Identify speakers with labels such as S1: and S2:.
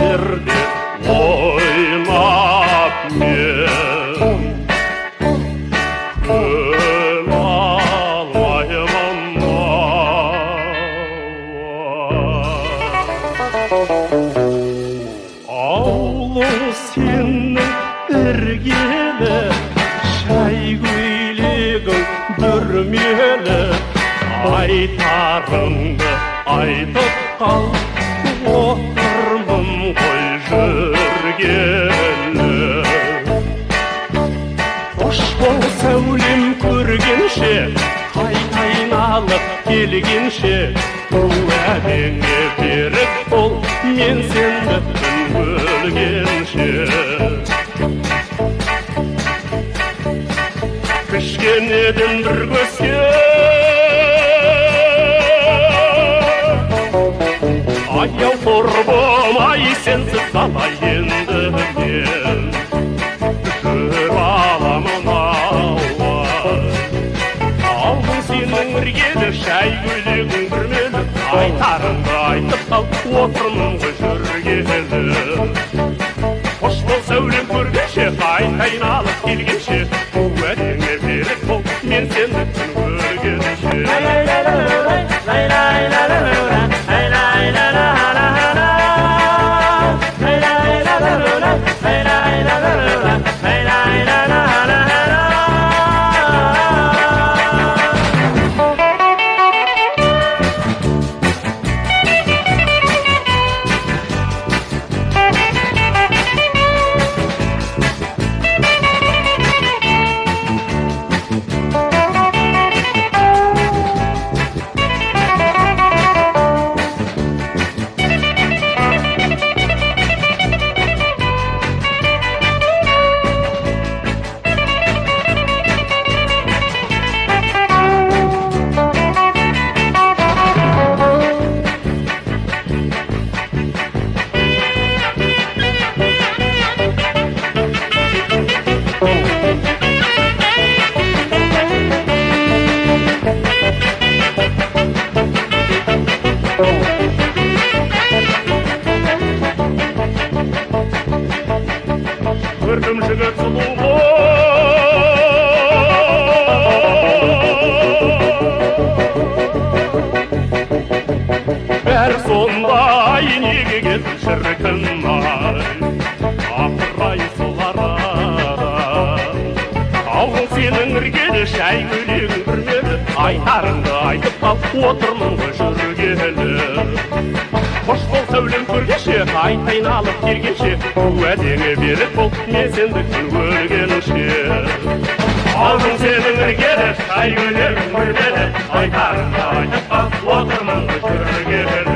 S1: жерде ойнап мен көре алмаймын ауылың сенің іргелі шай көйлегің бүрмелі айтарыңды айтып қал отырмын ғой жүргелі қош бол сәулем көргенше айналып келгенше уәдеңе берік бол мен сені күн өлгенше кішкенеден бір көзге аяу құрбым ай сенсіз қалай енді мен жүре аламын ауа ауылың сенің іргелі шай көйлегің бүрмелі айтарыңды айтып қал отырмын ғой жүргелі қош бол сәулем көргенше айналып келгенше уәдеңе берік бол мен сені күн көргенше көрдім жігіт сұлу бәрі сондай неге келді шіркін-ай апыр-ай сол арада ауылың сенің іргелі шай көйлегің бүрмелі айтарыңды айтып қал отырмын ғой жүргелі қош бол сәулем көргенше айналып келгенше уәдеңе берік бол мен сені күн көргенше ауылың сенің іргелі шай көйлегің бүрмелі айтарыңды айтып қал отырмын ғой жүргелі